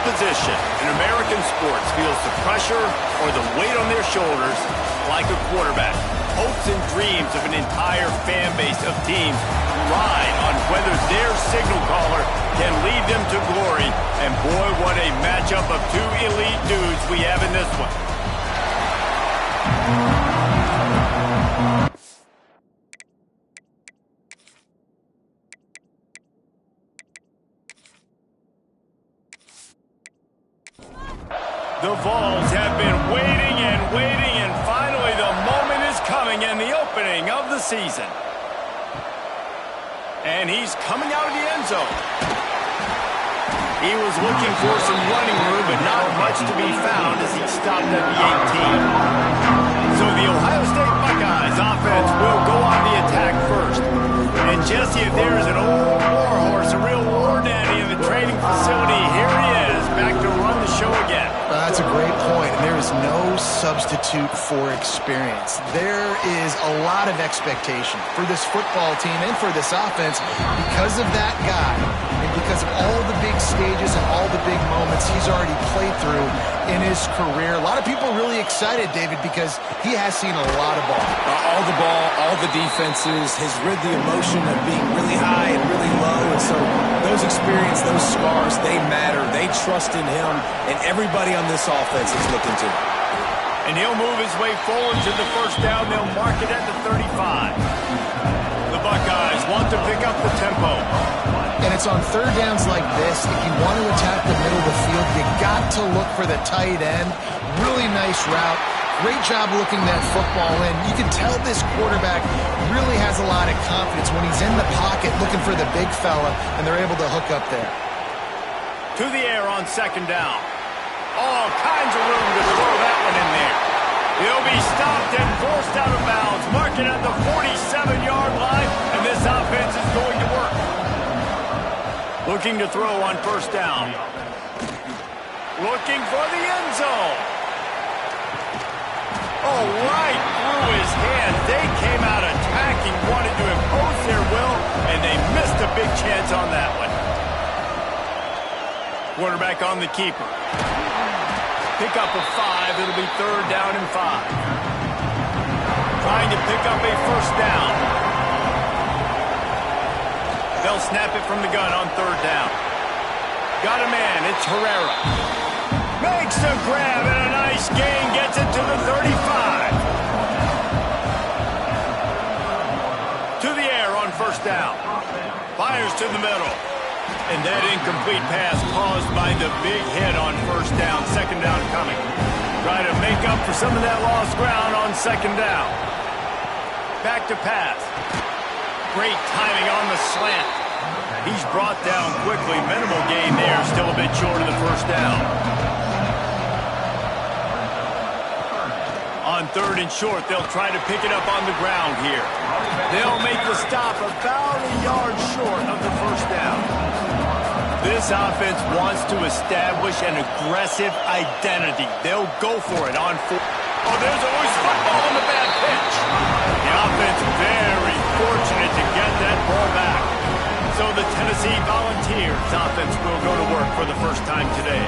position in American sports feels the pressure or the weight on their shoulders like a quarterback. Hopes and dreams of an entire fan base of teams ride on whether their signal caller can lead them to glory. And boy, what a matchup of two elite dudes we have in this one. The Vols have been waiting and waiting, and finally the moment is coming and the opening of the season. And he's coming out of the end zone. He was looking for some running room, but not much to be found as he stopped at the 18. So the Ohio State Buckeyes offense will go on the attack first. And Jesse, if there is an old war horse, a real war daddy in the training facility, here he is, back to run the show again. That's a great point, and there is no substitute for experience. There is a lot of expectation for this football team and for this offense because of that guy and because of all the big stages and all the big moments he's already played through in his career. A lot of people really excited, David, because he has seen a lot of ball. All the ball, all the defenses, has rid the emotion of being really high and really low, and so those experiences, those scars, they matter. They trust in him, and everybody on this offense is looking to him. And he'll move his way forward to the first down. They'll mark it at the 35. The Buckeyes want to pick up the tempo. And it's on third downs like this, if you want to attack the middle of the field, you got to look for the tight end. Really nice route. Great job looking that football in. You can tell this quarterback really has a lot of confidence when he's in the pocket looking for the big fella, and they're able to hook up there. To the air on second down. All kinds of room to throw that one in there. He'll be stopped and forced out of bounds. Mark it at the 47-yard line, and this offense is going to work. Looking to throw on first down. Looking for the end zone. Oh, right through his hand. They came out attacking, wanted to impose their will, and they missed a big chance on that one. Quarterback on the keeper. Pick up a 5. It'll be third down and 5. Trying to pick up a first down. They'll snap it from the gun on third down. Got a man. It's Herrera. Makes a grab and a nice gain. Gets it to the 35. To the air on first down. Fires to the middle. And that incomplete pass caused by the big hit on first down. Second down coming. Try to make up for some of that lost ground on second down. Back to pass. Great timing on the slant. He's brought down quickly. Minimal gain there. Still a bit short of the first down. On third and short, they'll try to pick it up on the ground here. They'll make the stop about a yard short of the first down. This offense wants to establish an aggressive identity. They'll go for it on fourth. Oh, there's always football on the bad pitch. The offense very fortunate to get that ball back. So the Tennessee Volunteers offense will go to work for the first time today.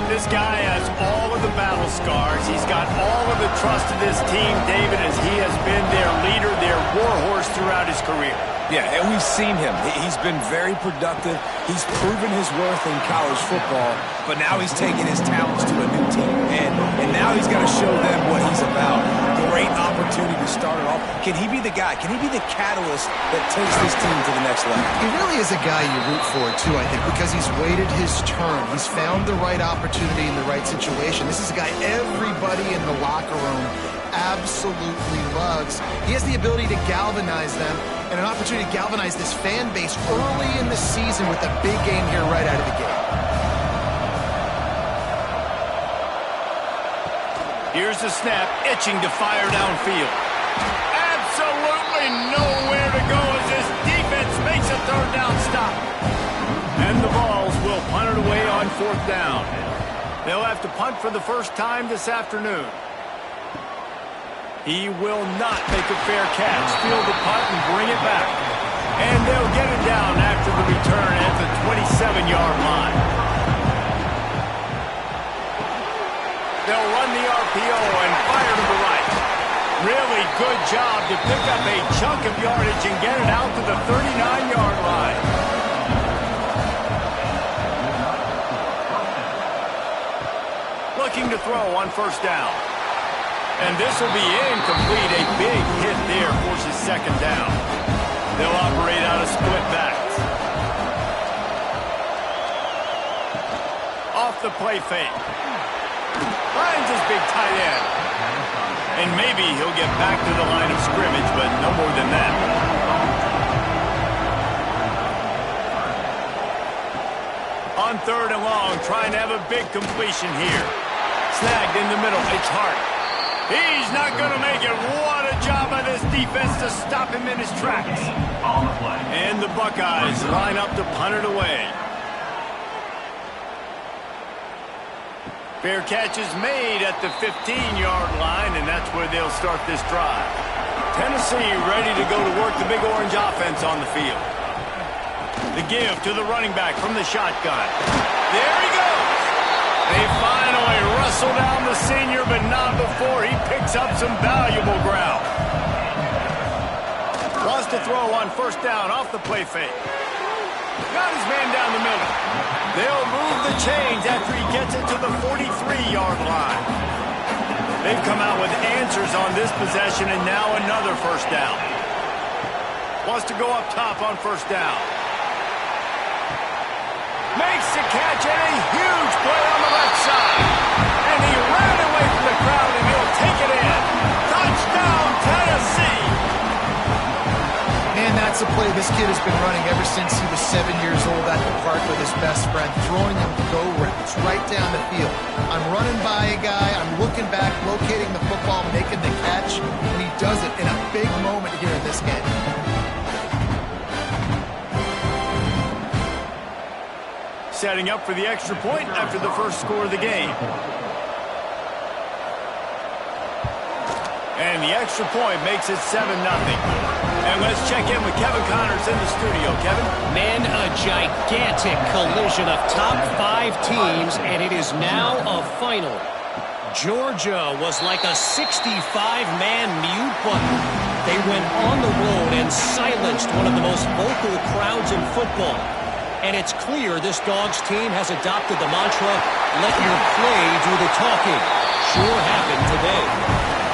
This guy has all of the battle scars. He's got all of the trust of this team, David, as he has been their leader, their warhorse throughout his career. Yeah, and we've seen him. He's been very productive. He's proven his worth in college football, but now he's taking his talents to a new team. And now he's got to show them what he's about. Great opportunity to start it off. Can he be the guy? Can he be the catalyst that takes this team to the next level? He really is a guy you root for, too, I think, because he's waited his turn. He's found the right opportunity in the right situation. This is a guy everybody in the locker room absolutely loves. He has the ability to galvanize them and an opportunity to galvanize this fan base early in the season with a big game here right out of the gate. Here's the snap, itching to fire downfield. Absolutely nowhere to go as this defense makes a third down stop. And the Vols will punt it away on fourth down. They'll have to punt for the first time this afternoon. He will not make a fair catch. Field the punt and bring it back. And they'll get it down after the return at the 27-yard line. They'll run the RPO and fire to the right. Really good job to pick up a chunk of yardage and get it out to the 39-yard line. Looking to throw on first down. And this will be incomplete. A big hit there forces second down. They'll operate out of split backs. Off the play fake. Finds his big tight end. And maybe he'll get back to the line of scrimmage, but no more than that. On third and long, trying to have a big completion here. Snagged in the middle. It's Hart. He's not going to make it. What a job by this defense to stop him in his tracks. And the Buckeyes line up to punt it away. Fair catch is made at the 15-yard line, and that's where they'll start this drive. Tennessee ready to go to work the Big Orange offense on the field. The give to the running back from the shotgun. There he goes. They finally wrestle down the senior, but not before he picks up some valuable ground. Wants to throw on first down off the play fake. Got his man down the middle. They'll move the chains after he gets it to the 43-yard line. They've come out with answers on this possession, and now another first down. Wants to go up top on first down. Makes the catch, and a huge play on the left side. And he ran away from the crowd, and he'll take it in. Touchdown, Tennessee! And that's a play this kid has been running ever since he was 7 years old at the park with his best friend, throwing him go routes right down the field. I'm running by a guy, I'm looking back, locating the football, making the catch, and he does it in a big moment here in this game. Setting up for the extra point after the first score of the game. And the extra point makes it 7-0. And let's check in with Kevin Connors in the studio. Kevin? Man, a gigantic collision of top 5 teams, and it is now a final. Georgia was like a 65-man mute button. They went on the road and silenced one of the most vocal crowds in football. And it's clear this Dogs team has adopted the mantra, let your play do the talking. Sure happened today.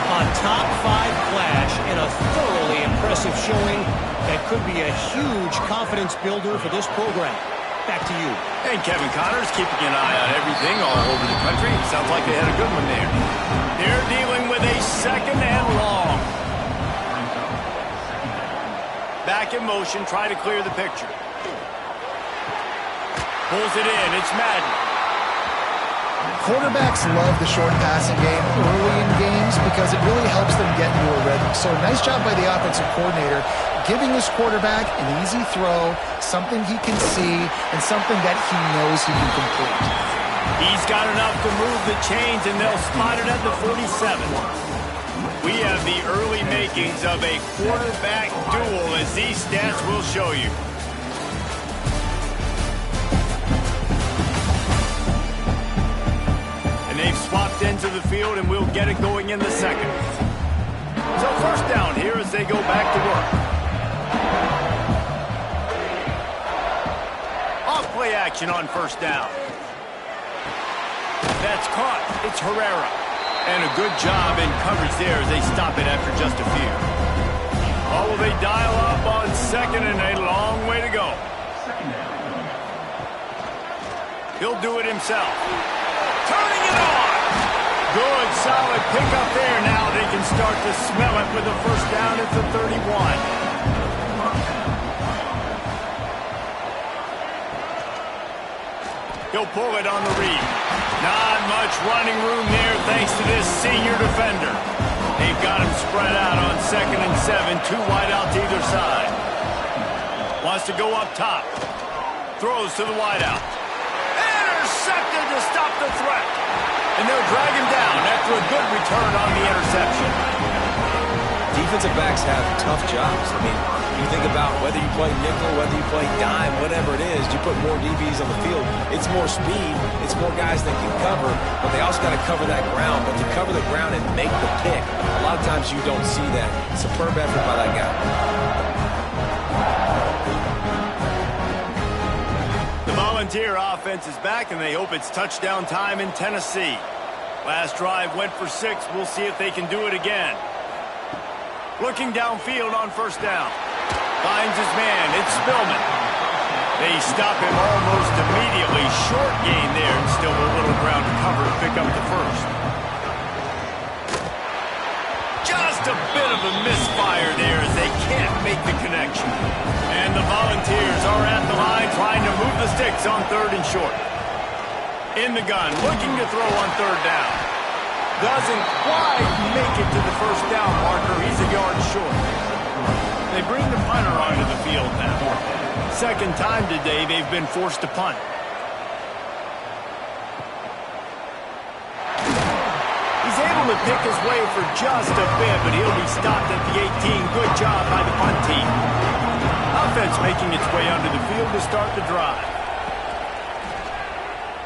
A top 5 clash and a thoroughly impressive showing that could be a huge confidence builder for this program. Back to you. And Kevin Connors keeping an eye on everything all over the country. Sounds like they had a good one there. They're dealing with a second and long. Back in motion, trying to clear the picture. Pulls it in. It's Madden. Quarterbacks love the short passing game early in games because it really helps them get into a rhythm. So nice job by the offensive coordinator giving his quarterback an easy throw, something he can see, and something that he knows he can complete. He's got enough to move the chains, and they'll spot it at the 47. We have the early makings of a quarterback duel, as these stats will show you. They've swapped into the field, and we'll get it going in the second. So first down here as they go back to work. Off-play action on first down. That's caught. It's Herrera. And a good job in coverage there as they stop it after just a few. Oh, will they dial up on second, and a long way to go. He'll do it himself. Turning it on. Good, solid pickup there. Now they can start to smell it with a first down at the 31. He'll pull it on the read. Not much running room there thanks to this senior defender. They've got him spread out on 2nd and 7, 2 wide out to either side. Wants to go up top. Throws to the wide out. Intercepted to stop the threat. And they'll drag him down after a good return on the interception. defensive backs have tough jobs. I mean, you think about whether you play nickel, whether you play dime, whatever it is, you put more DBs on the field. It's more speed. It's more guys that can cover, but they also got to cover that ground. But to cover the ground and make the pick, a lot of times you don't see that. Superb effort by that guy. The Volunteer offense is back, and they hope it's touchdown time in Tennessee. Last drive went for 6. We'll see if they can do it again. Looking downfield on first down. Finds his man. It's Spillman. They stop him almost immediately. Short gain there, and still a little ground to cover to pick up the first. Just a bit of a misfire there as they can't make the connection. And the Volunteers are at the line trying to move the sticks on 3rd and short. In the gun, looking to throw on 3rd down. Doesn't quite make it to the first down marker. He's a yard short. They bring the punter onto the field now. Second time today they've been forced to punt. He's able to pick his way for just a bit, but he'll be stopped at the 18. Good job by the punt team. Offense making its way onto the field to start the drive.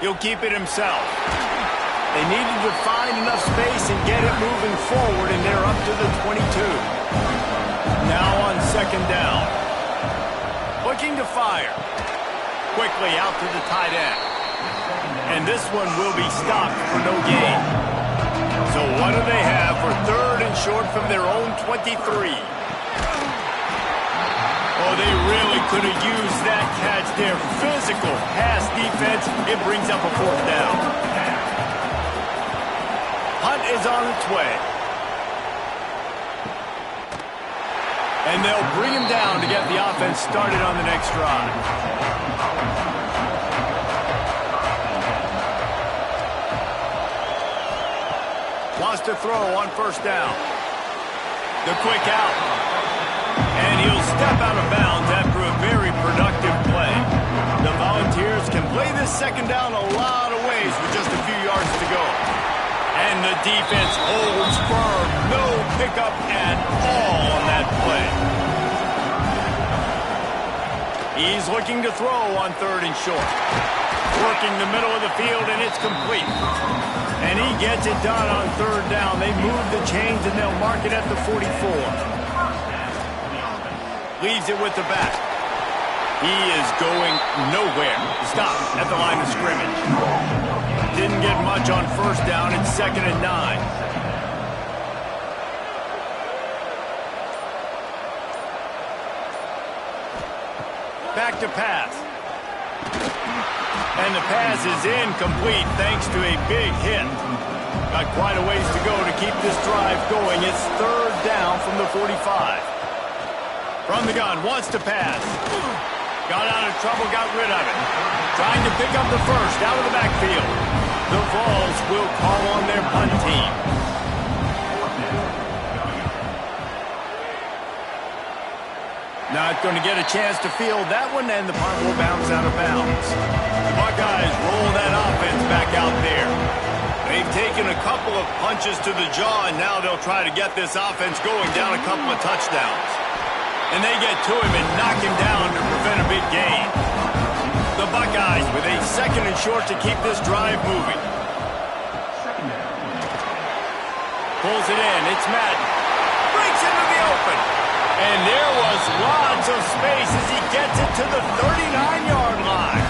He'll keep it himself. They needed to find enough space and get it moving forward, and they're up to the 22. Now on 2nd down. Looking to fire. Quickly out to the tight end. And this one will be stopped for no gain. So what do they have for 3rd and short from their own 23? Oh, they really could have used that catch there. Physical pass defense. It brings up a 4th down. Hunt is on its way. And they'll bring him down to get the offense started on the next drive. Wants to throw on 1st down. The quick out. And he'll step out of bounds after a very productive play. The Volunteers can play this 2nd down a lot of ways with just a few yards to go. And the defense holds firm. No pickup at all on that play. He's looking to throw on 3rd and short. Working the middle of the field, and it's complete. And he gets it done on 3rd down. They move the chains, and they'll mark it at the 44. Leaves it with the back. He is going nowhere. Stop at the line of scrimmage. Didn't get much on 1st down. It's 2nd and 9. Back to pass. And the pass is incomplete thanks to a big hit. Got quite a ways to go to keep this drive going. It's 3rd down from the 45. From the gun, wants to pass. Got out of trouble, got rid of it. Trying to pick up the first out of the backfield. The Vols will call on their punt team. Not going to get a chance to field that one, and the punt will bounce out of bounds. The Buckeyes roll that offense back out there. They've taken a couple of punches to the jaw, and now they'll try to get this offense going down a couple of touchdowns. And they get to him and knock him down to prevent a big gain. The Buckeyes with a 2nd and short to keep this drive moving. Pulls it in. It's Madden. Breaks into the open. And there was lots of space as he gets it to the 39-yard line.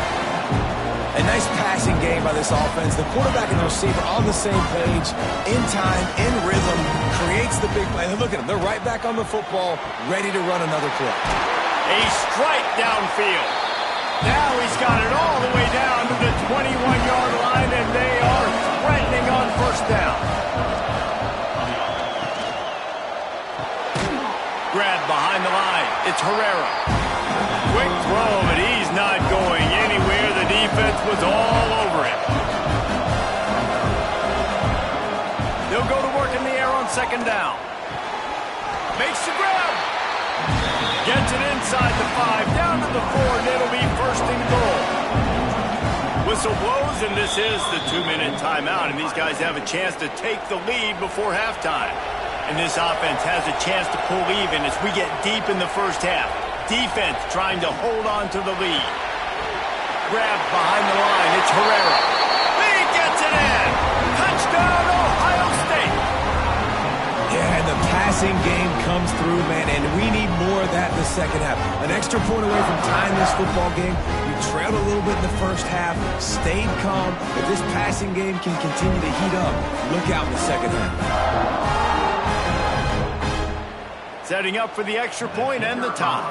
A nice passing game by this offense. The quarterback and the receiver on the same page, in time, in rhythm, creates the big play. And look at them. They're right back on the football, ready to run another play. A strike downfield. Now he's got it all the way down to the 21-yard line, and they are threatening on 1st down. Grab behind the line. It's Herrera. Quick throw, but he's not going anywhere. The defense was all over him. They'll go to work in the air on 2nd down. Makes the grab. Gets it inside the 5, down to the 4, and it'll be 1st and goal. Whistle blows, and this is the 2-minute timeout, and these guys have a chance to take the lead before halftime. And this offense has a chance to pull even as we get deep in the first half. Defense trying to hold on to the lead. Grabbed behind the line. It's Herrera. He gets it in. Touchdown, Ohio State. Yeah, and the passing game comes through, man, and we need more of that in the second half. An extra point away from tying this football game. You trailed a little bit in the first half, stayed calm. If this passing game can continue to heat up, look out in the second half. Setting up for the extra point and the tie.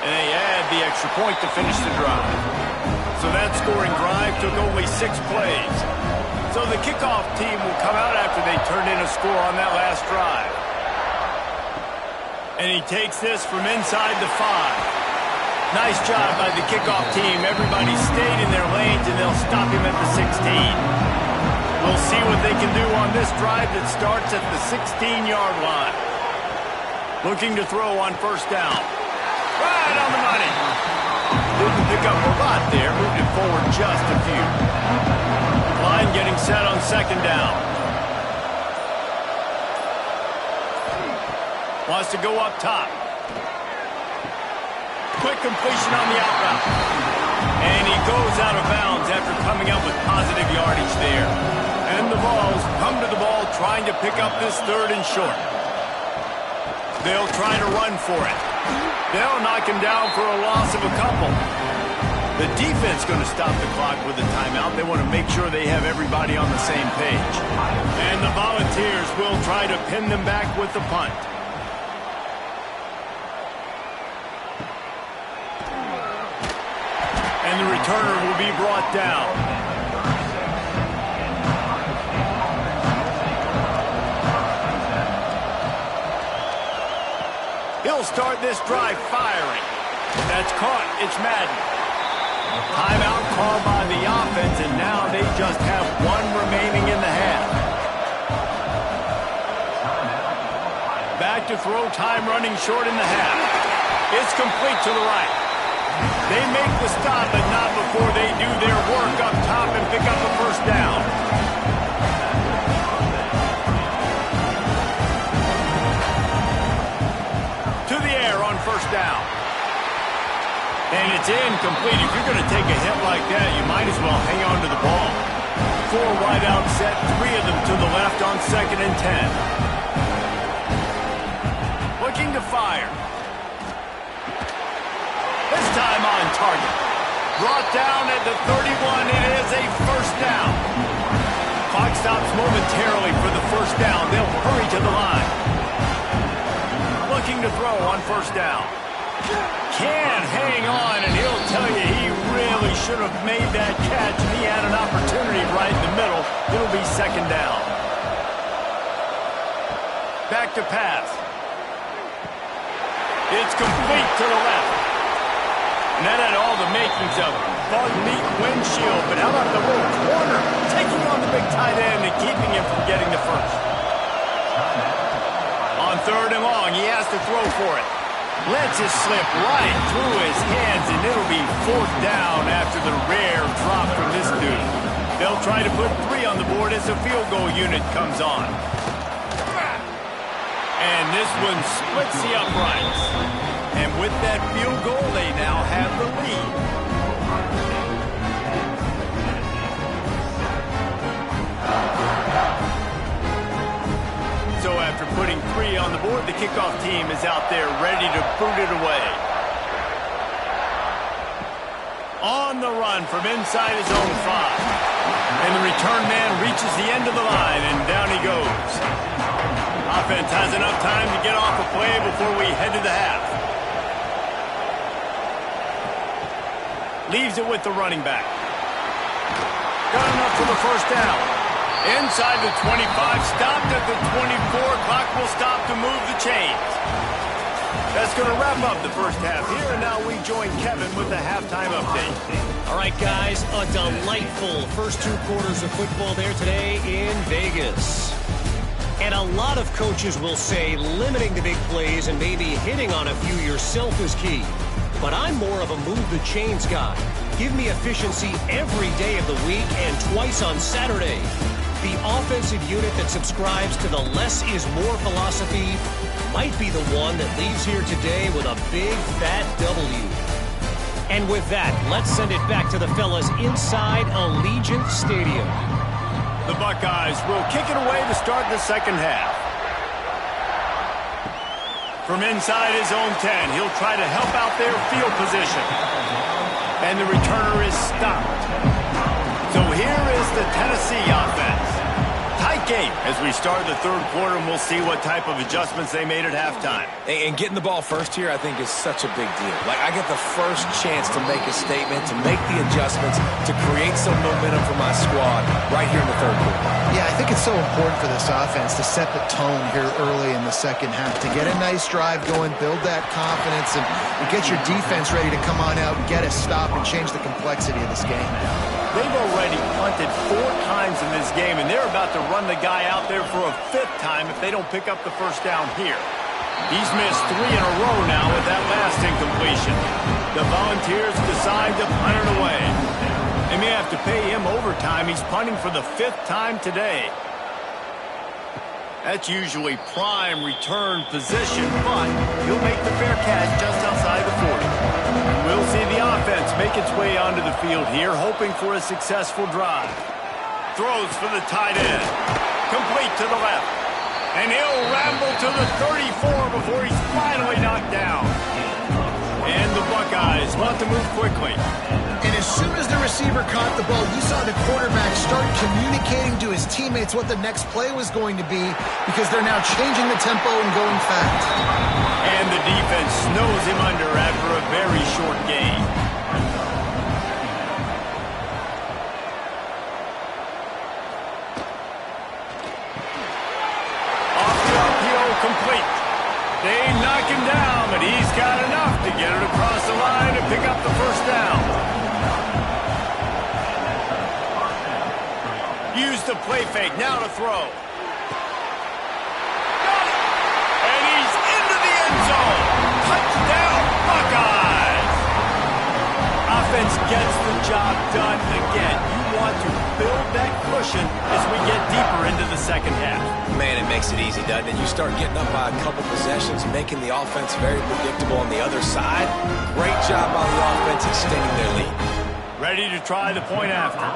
And they add the extra point to finish the drive. So that scoring drive took only 6 plays. So the kickoff team will come out after they turned in a score on that last drive. And he takes this from inside the 5. Nice job by the kickoff team. Everybody stayed in their lanes, and they'll stop him at the 16. We'll see what they can do on this drive that starts at the 16-yard line. Looking to throw on first down. Right on the money. Didn't pick up a lot there. Moved it forward just a few. Line getting set on second down. Wants to go up top. Quick completion on the out route. And he goes out of bounds after coming up with positive yardage there. And the Vols come to the ball trying to pick up this 3rd and short. They'll try to run for it. They'll knock him down for a loss of a couple. The defense going to stop the clock with a timeout. They want to make sure they have everybody on the same page. And the Volunteers will try to pin them back with the punt. And the returner will be brought down. He'll start this drive firing. That's caught. It's Madden. Timeout called by the offense, and now they just have 1 remaining in the half. Back to throw, time running short in the half. It's complete to the right. They make the stop, but not before they do their work up top and pick up a first down. To the air on first down. And it's incomplete. If you're going to take a hit like that, you might as well hang on to the ball. 4 wide out set, 3 of them to the left on 2nd and 10. Looking to fire. This time on target. Brought down at the 31. It is a first down. Clock stops momentarily for the first down. They'll hurry to the line. Looking to throw on first down. Can't hang on, and he'll tell you he really should have made that catch, and he had an opportunity right in the middle. It'll be second down. Back to pass. It's complete to the left. And that had all the makings of bug meat windshield, but how about the little corner taking on the big tight end and keeping him from getting the first? On 3rd and long, he has to throw for it. Lets it slip right through his hands, and it'll be 4th down after the rare drop from this dude. They'll try to put 3 on the board as the field goal unit comes on. And this one splits the uprights. And with that field goal, they now have the lead. So after putting 3 on the board, the kickoff team is out there ready to boot it away. On the run from inside his own 5. And the return man reaches the end of the line, and down he goes. Offense has enough time to get off a play before we head to the half. Leaves it with the running back. Got enough for the first down. Inside the 25, stopped at the 24. Clock will stop to move the chains. That's going to wrap up the first half here, and now we join Kevin with the halftime update. All right, guys, a delightful first 2 quarters of football there today in Vegas. And a lot of coaches will say limiting the big plays and maybe hitting on a few yourself is key. But I'm more of a move the chains guy. Give me efficiency every day of the week and twice on Saturday. The offensive unit that subscribes to the less is more philosophy might be the one that leaves here today with a big, fat W. And with that, let's send it back to the fellas inside Allegiant Stadium. The Buckeyes will kick it away to start the second half. From inside his own 10, he'll try to help out their field position. And the returner is stopped. So here is the Tennessee offense. Tight game as we start the third quarter, and we'll see what type of adjustments they made at halftime. And getting the ball first here, I think, is such a big deal. Like, I get the first chance to make a statement, to make the adjustments, to create some momentum for my squad right here in the third quarter. Yeah, I think it's so important for this offense to set the tone here early in the second half, to get a nice drive going, build that confidence, and get your defense ready to come on out, get a stop, and change the complexity of this game. They've already punted 4 times in this game, and they're about to run the guy out there for a 5th time if they don't pick up the first down here. He's missed 3 in a row now with that last incompletion. The Volunteers decide to punt it away. They may have to pay him overtime. He's punting for the 5th time today. That's usually prime return position, but he'll make the fair catch just outside the 40. We'll see the offense make its way onto the field here, hoping for a successful drive. Throws for the tight end. Complete to the left. And he'll ramble to the 34 before he's finally knocked down. And the Buckeyes want to move quickly. And as soon as the receiver caught the ball, you saw the quarterback start communicating to his teammates what the next play was going to be, because they're now changing the tempo and going fast. And the defense snows him under after a very short gain. Off the RPO, complete. They knock him down, but he's got enough to get it across the line and pick up the first down. Use the play fake, now to throw. And he's into the end zone. Touchdown, Buckeyes! Offense gets the job done again. You want to build that cushion as we get deeper into the second half. Man, it makes it easy, doesn't it? You start getting up by a couple possessions, making the offense very predictable on the other side. Great job on the offense extending their lead. Ready to try the point after.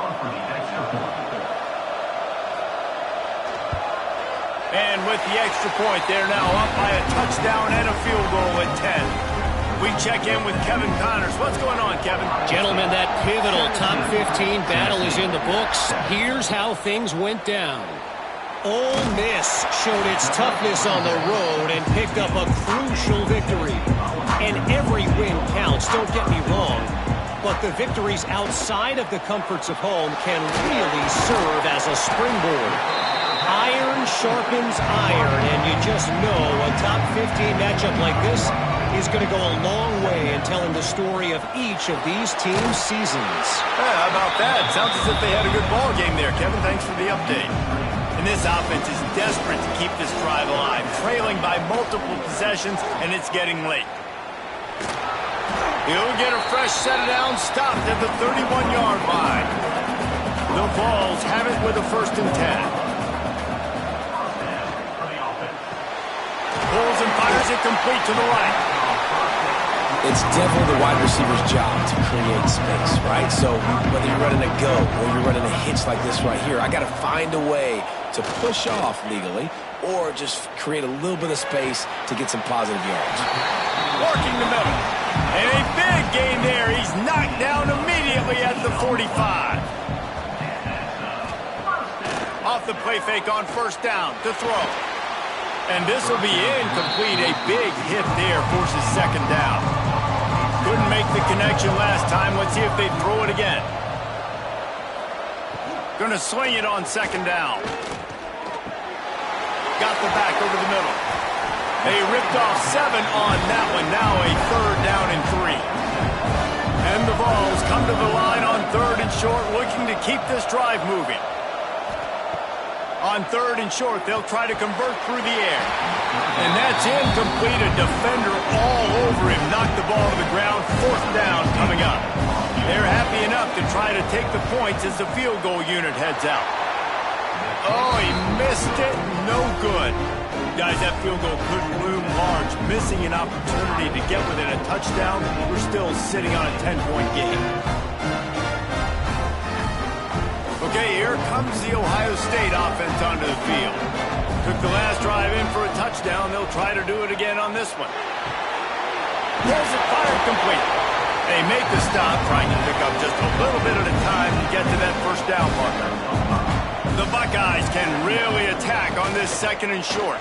And with the extra point, they're now up by a touchdown and a field goal at 10. We check in with Kevin Connors. What's going on, Kevin? Gentlemen, that pivotal top 15 battle is in the books. Here's how things went down. Ole Miss showed its toughness on the road and picked up a crucial victory. And every win counts, don't get me wrong. But the victories outside of the comforts of home can really serve as a springboard. Iron sharpens iron, and you just know a top 15 matchup like this is going to go a long way in telling the story of each of these teams' seasons. How about that? Sounds as if they had a good ball game there, Kevin. Thanks for the update. And this offense is desperate to keep this drive alive, trailing by multiple possessions, and it's getting late. He'll get a fresh set down, stopped at the 31-yard line. The Vols have it with a 1st and 10. Pulls and fires it complete to the right. It's definitely the wide receiver's job to create space, right? So whether you're running a go or you're running a hitch like this right here, I got to find a way to push off legally or just create a little bit of space to get some positive yards. Working the middle. And a big gain there. He's knocked down immediately at the 45. Off the play fake on 1st down to throw. And this will be incomplete. A big hit there forces 2nd down. Couldn't make the connection last time. Let's see if they throw it again. Gonna swing it on 2nd down. Got the back over the middle. They ripped off 7 on that one. Now a 3rd down and 3. And the Vols come to the line on 3rd and short, looking to keep this drive moving. On 3rd and short, they'll try to convert through the air. And that's incomplete. A defender all over him. Knocked the ball to the ground. 4th down coming up. They're happy enough to try to take the points as the field goal unit heads out. Oh, he missed it. No good. Guys, that field goal could loom large. Missing an opportunity to get within a touchdown. We're still sitting on a 10-point game. Okay, here comes the Ohio State offense onto the field. Took the last drive in for a touchdown. They'll try to do it again on this one. There's it, fired complete. They make the stop, trying to pick up just a little bit at a time to get to that first down marker. The Buckeyes can really attack on this second and short.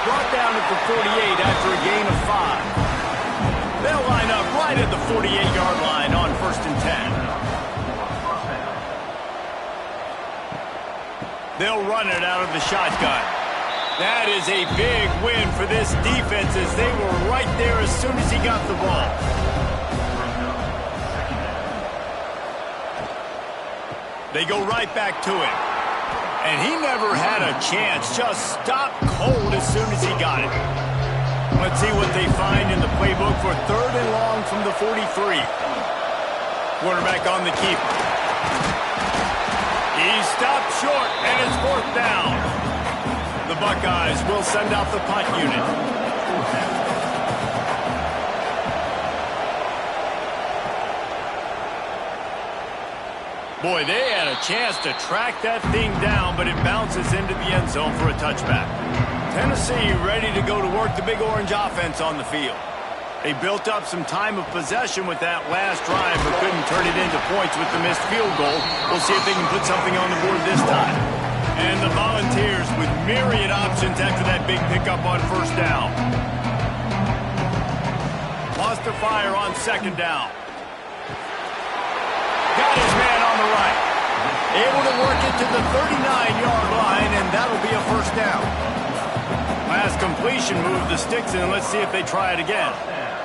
Brought down at the 48 after a gain of 5. They'll line up right at the 48-yard line on 1st and 10. They'll run it out of the shotgun. That is a big win for this defense as they were right there as soon as he got the ball. They go right back to him. And he never had a chance. Just stopped cold as soon as he got it. Let's see what they find in the playbook for 3rd and long from the 43. Quarterback on the keeper. He stopped short, and it's 4th down. The Buckeyes will send out the punt unit. Boy, they had a chance to track that thing down, but it bounces into the end zone for a touchback. Tennessee ready to go to work the Big Orange offense on the field. They built up some time of possession with that last drive, but couldn't turn it into points with the missed field goal. We'll see if they can put something on the board this time. And the Volunteers with myriad options after that big pickup on 1st down. Lost to fire on 2nd down. Got his man on the right. Able to work it to the 39-yard line, and that'll be a 1st down. Last completion moved the sticks in. Let's see if they try it again.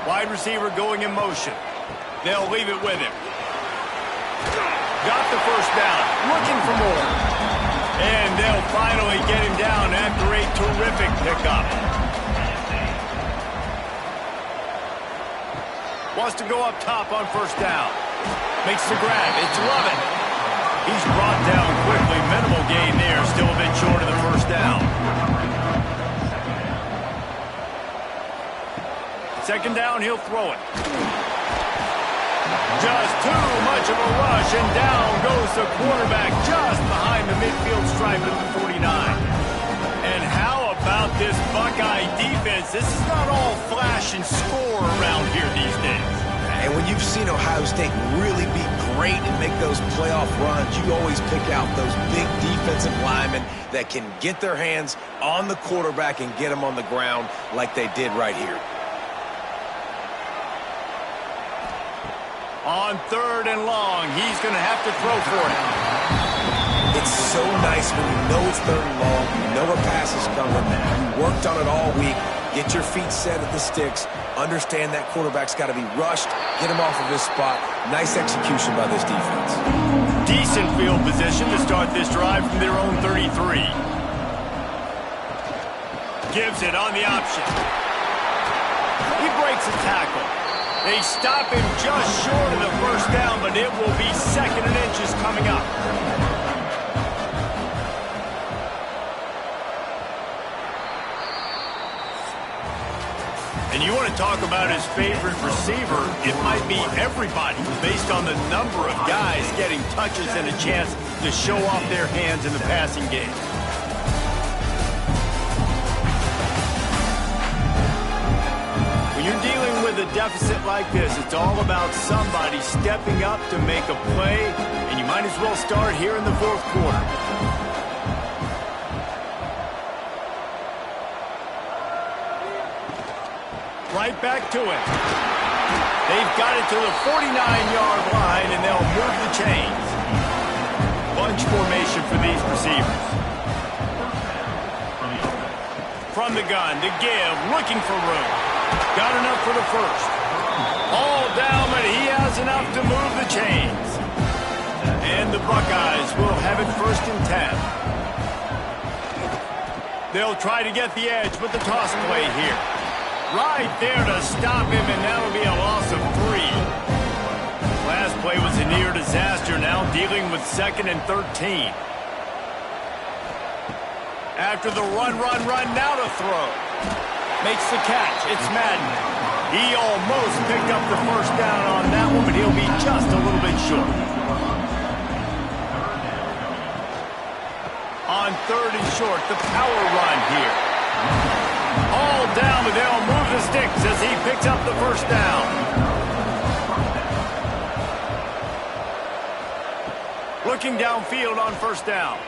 Wide receiver going in motion. They'll leave it with him. Got the 1st down. Looking for more. And they'll finally get him down after a terrific pickup. Wants to go up top on 1st down. Makes the grab. It's Lovett. He's brought down quickly. Minimal gain there. Still a bit short of the 1st down. 2nd down, he'll throw it. Just too much of a rush, and down goes the quarterback just behind the midfield stripe at the 49. And how about this Buckeye defense? This is not all flash and score around here these days. And when you've seen Ohio State really be great and make those playoff runs, you always pick out those big defensive linemen that can get their hands on the quarterback and get him on the ground like they did right here. On 3rd and long, he's going to have to throw for it. It's so nice when you know it's 3rd and long, you know a pass is coming, you worked on it all week, get your feet set at the sticks, understand that quarterback's got to be rushed, get him off of his spot. Nice execution by this defense. Decent field position to start this drive from their own 33. Gives it on the option. He breaks a tackle. They stop him just short of the 1st down, but it will be 2nd and inches coming up. And you want to talk about his favorite receiver, it might be everybody based on the number of guys getting touches and a chance to show off their hands in the passing game. When you're dealing with a deficit like this, it's all about somebody stepping up to make a play, and you might as well start here in the 4th quarter. Right back to it. They've got it to the 49-yard line, and they'll move the chains. Bunch formation for these receivers. From the gun, to give, looking for room. Got enough for the 1st. All down, but he has enough to move the chains. And the Buckeyes will have it 1st and 10. They'll try to get the edge with the toss play here. Right there to stop him, and that'll be a loss of 3. Last play was a near disaster, now dealing with 2nd and 13. After the run, now to throw. Makes the catch. It's Madden. He almost picked up the first down on that one, but he'll be just a little bit short. On 3rd and short, the power run here. All down, but they'll move the sticks as he picks up the first down. Looking downfield on 1st down.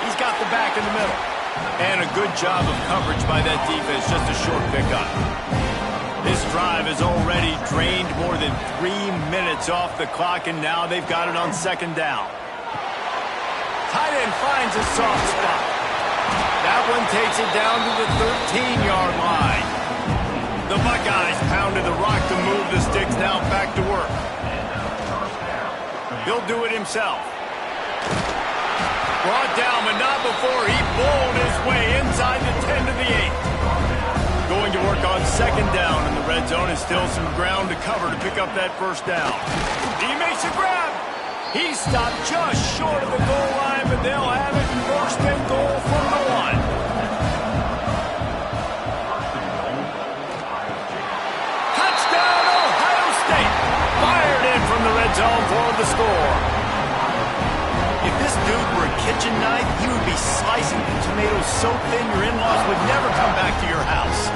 He's got the back in the middle. And a good job of coverage by that defense, just a short pickup. This drive has already drained more than 3 minutes off the clock, and now they've got it on 2nd down. Tight end finds a soft spot. That one takes it down to the 13-yard line. The Buckeyes pounded the rock to move the sticks, now back to work. He'll do it himself. Brought down, but not before he bowled his way inside the 10 to the 8. Going to work on 2nd down in the red zone, and still some ground to cover to pick up that first down. He makes a grab. He stopped just short of the goal line, but they'll have it 1st and goal from the 1. Touchdown, Ohio State. Fired in from the red zone for the score. If this dude were a kitchen knife, he would be slicing the tomatoes so thin your in-laws would never come back to your house.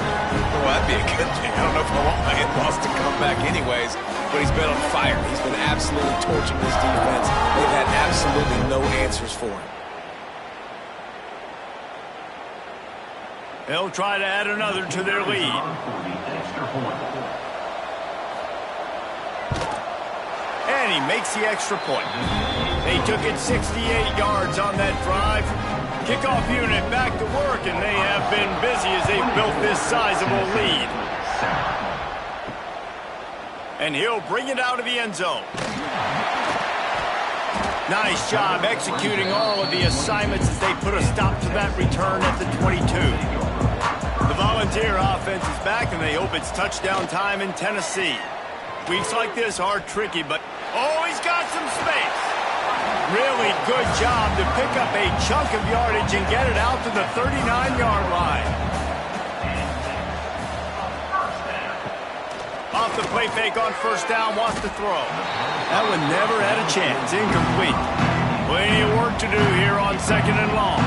Well, that'd be a good thing. I don't know if I want my in-laws to come back anyways, but he's been on fire. He's been absolutely torching this defense. They've had absolutely no answers for him. They'll try to add another to their lead. And he makes the extra point. They took it 68 yards on that drive. Kickoff unit back to work, and they have been busy as they've built this sizable lead. And he'll bring it out of the end zone. Nice job executing all of the assignments as they put a stop to that return at the 22. The Volunteer offense is back, and they hope it's touchdown time in Tennessee. Weeks like this are tricky, but oh, he's got some space. Really good job to pick up a chunk of yardage and get it out to the 39-yard line. Off the play fake on 1st down, wants to throw. That one never had a chance. Incomplete. Plenty of work to do here on 2nd and long.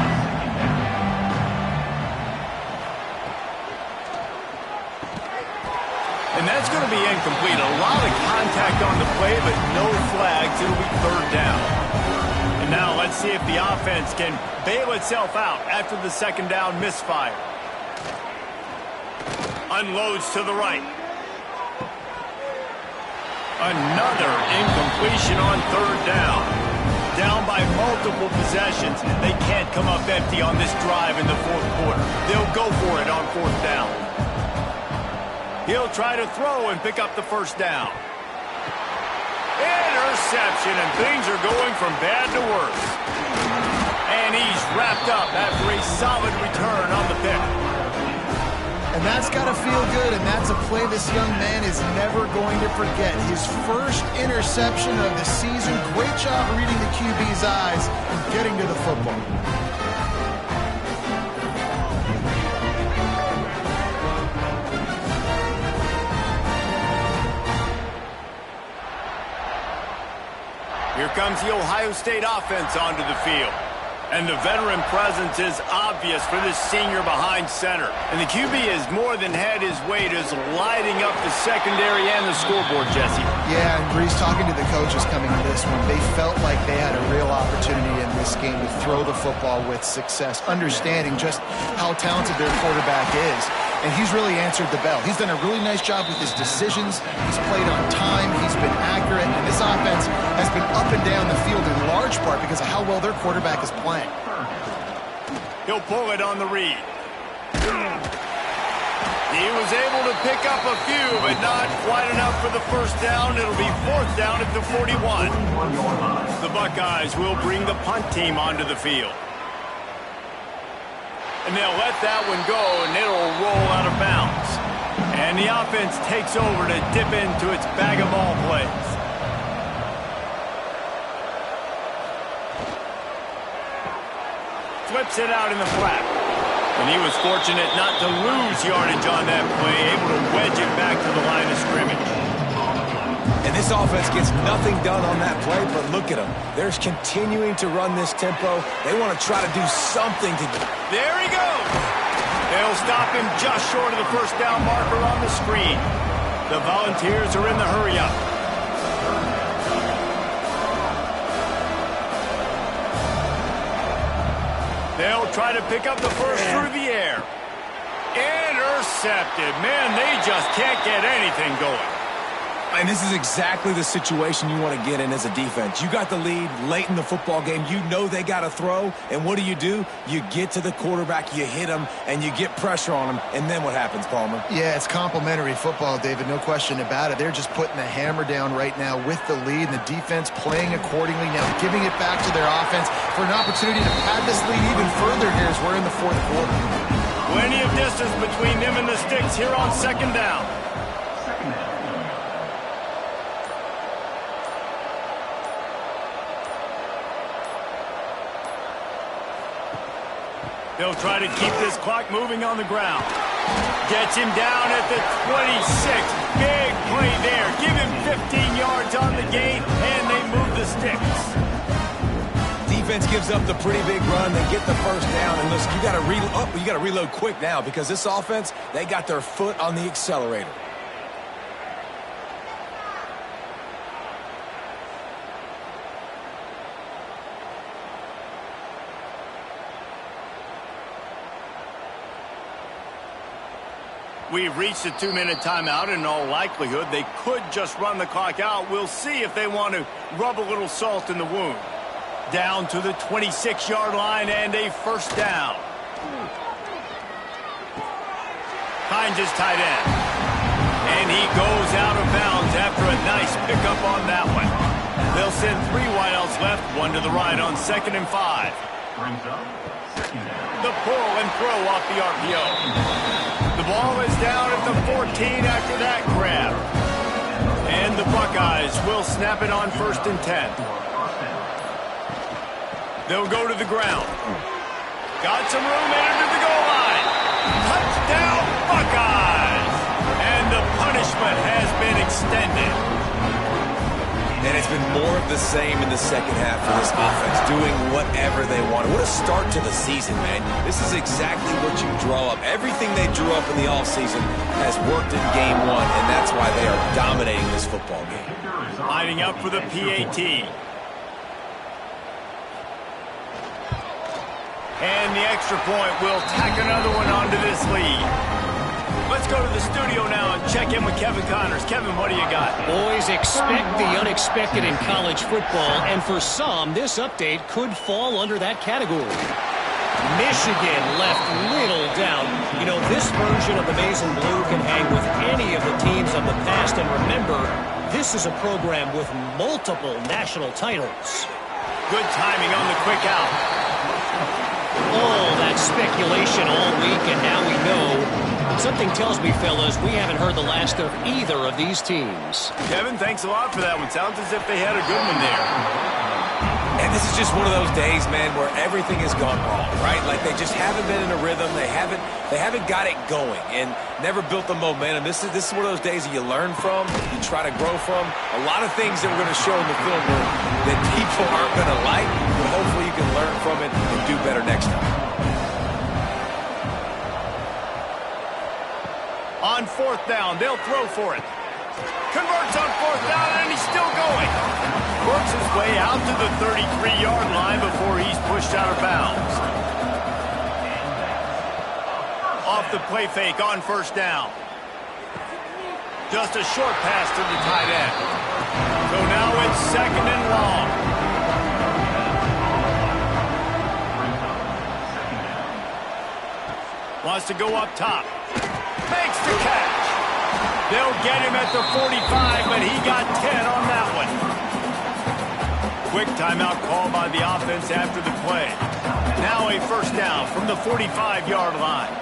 And that's going to be incomplete. A lot of contact on the play, but no flags. It'll be 3rd down. And now let's see if the offense can bail itself out after the 2nd down misfire. Unloads to the right. Another incompletion on 3rd down. Down by multiple possessions. They can't come up empty on this drive in the 4th quarter. They'll go for it on 4th down. He'll try to throw and pick up the 1st down. Interception, and things are going from bad to worse. And he's wrapped up after a solid return on the pick. And that's got to feel good, and that's a play this young man is never going to forget. His first interception of the season. Great job reading the QB's eyes and getting to the football. Here comes the Ohio State offense onto the field. And the veteran presence is obvious for this senior behind center. And the QB has more than had his way just lighting up the secondary and the scoreboard, Jesse. Yeah, and Breeze, talking to the coaches coming to this one, they felt like they had a real opportunity in this game to throw the football with success, understanding just how talented their quarterback is. And he's really answered the bell. He's done a really nice job with his decisions. He's played on time. He's been accurate. And this offense has been up and down the field in large part because of how well their quarterback is playing. He'll pull it on the read. He was able to pick up a few, but not quite enough for the 1st down. It'll be 4th down at the 41. The Buckeyes will bring the punt team onto the field. And they'll let that one go, and it'll roll out of bounds. And the offense takes over to dip into its bag of ball plays. Flips it out in the flat. And he was fortunate not to lose yardage on that play, able to wedge it back to the line of scrimmage. And this offense gets nothing done on that play, but look at them. They're continuing to run this tempo. They want to try to do something to... There he goes! They'll stop him just short of the first down marker on the screen. The Volunteers are in the hurry-up. They'll try to pick up the first through the air. Intercepted. Man, they just can't get anything going. And this is exactly the situation you want to get in as a defense. You got the lead late in the football game. You know they got to throw. And what do? You get to the quarterback, you hit him, and you get pressure on him. And then what happens, Palmer? Yeah, it's complimentary football, David. No question about it. They're just putting the hammer down right now with the lead, and the defense playing accordingly. Now giving it back to their offense for an opportunity to pad this lead even further here as we're in the fourth quarter. Plenty of distance between them and the sticks here on second down. They'll try to keep this clock moving on the ground. Gets him down at the 26. Big play there. Give him 15 yards on the gain, and they move the sticks. Defense gives up the pretty big run. They get the first down, and listen, you got to reload quick now because this offense, they got their foot on the accelerator. We've reached a 2-minute timeout. In all likelihood, they could just run the clock out. We'll see if they want to rub a little salt in the wound. Down to the 26-yard line and a first down. Finds his tight end. And he goes out of bounds after a nice pickup on that one. They'll send 3 wideouts left, 1 to the right on 2nd and 5. The pull and throw off the RPO. The ball is down at the 14 after that grab. And the Buckeyes will snap it on 1st and 10. They'll go to the ground. Got some room, entered the goal line. Touchdown, Buckeyes! And the punishment has been extended. And it's been more of the same in the second half for this offense, doing whatever they want. What a start to the season, man. This is exactly what you draw up. Everything they drew up in the offseason has worked in game 1, and that's why they are dominating this football game. Lining up for the PAT. And the extra point will tack another one onto this lead. Let's go to the studio now and check in with Kevin Connors. Kevin, what do you got? Boys, expect the unexpected in college football, and for some, this update could fall under that category. Michigan left little doubt. You know, this version of the Maize and Blue can hang with any of the teams of the past, and remember, this is a program with multiple national titles. Good timing on the quick out. All that speculation all week, and now we know. Something tells me, fellas, we haven't heard the last of either of these teams. Kevin, thanks a lot for that one. Sounds as if they had a good one there. And this is just one of those days, man, where everything has gone wrong, right? Like they just haven't been in a rhythm. They haven't got it going and never built the momentum. This is one of those days that you learn from, you try to grow from. A lot of things that we're going to show in the film that people aren't going to like, but hopefully you can learn from it and do better next time. On 4th down, they'll throw for it. Converts on 4th down, and he's still going. Works his way out to the 33-yard line before he's pushed out of bounds. Off the play fake on 1st down. Just a short pass to the tight end. So now it's 2nd and long. Wants to go up top. Makes the catch. They'll get him at the 45, but he got 10 on that one. Quick timeout call by the offense after the play. Now a first down from the 45-yard line.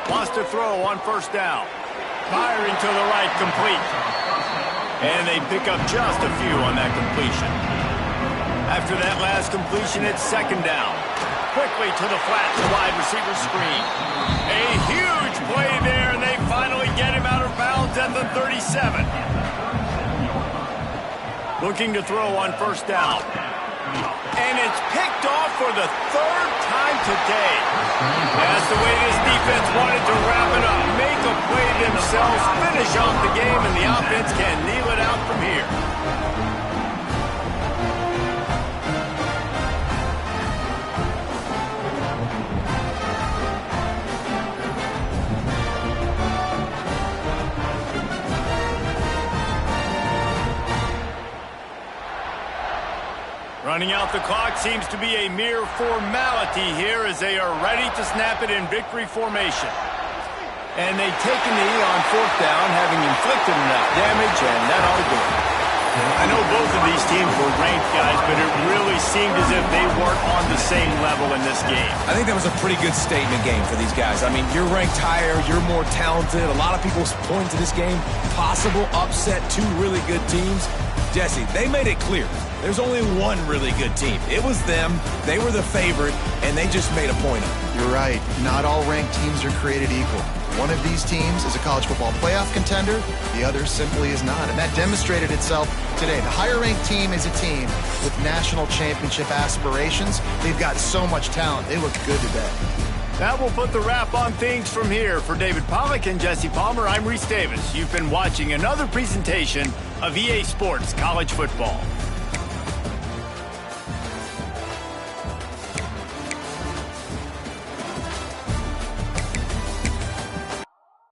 Wants to throw on first down. Firing to the right, complete. And they pick up just a few on that completion. After that last completion, it's second down. Quickly to the flat, the wide receiver screen. A huge play there, and they finally get him out of bounds at the 37. Looking to throw on first down. And it's picked off for the third time today. That's the way this defense wanted to wrap it up. Make a play themselves, finish off the game, and the offense can kneel it out from here. Running out the clock seems to be a mere formality here as they are ready to snap it in victory formation. And they take a knee on fourth down, having inflicted enough damage, and that ought to do it. I know both of these teams were ranked, guys, but it really seemed as if they weren't on the same level in this game. I think that was a pretty good statement game for these guys. I mean, you're ranked higher, you're more talented. A lot of people point to this game, possible upset, two really good teams. Jesse, they made it clear. There's only one really good team. It was them. They were the favorite, and they just made a point of it. You're right. Not all ranked teams are created equal. One of these teams is a college football playoff contender. The other simply is not, and that demonstrated itself today. The higher-ranked team is a team with national championship aspirations. They've got so much talent. They look good today. That will put the wrap on things from here. For David Pollack and Jesse Palmer, I'm Reese Davis. You've been watching another presentation of EA Sports College Football.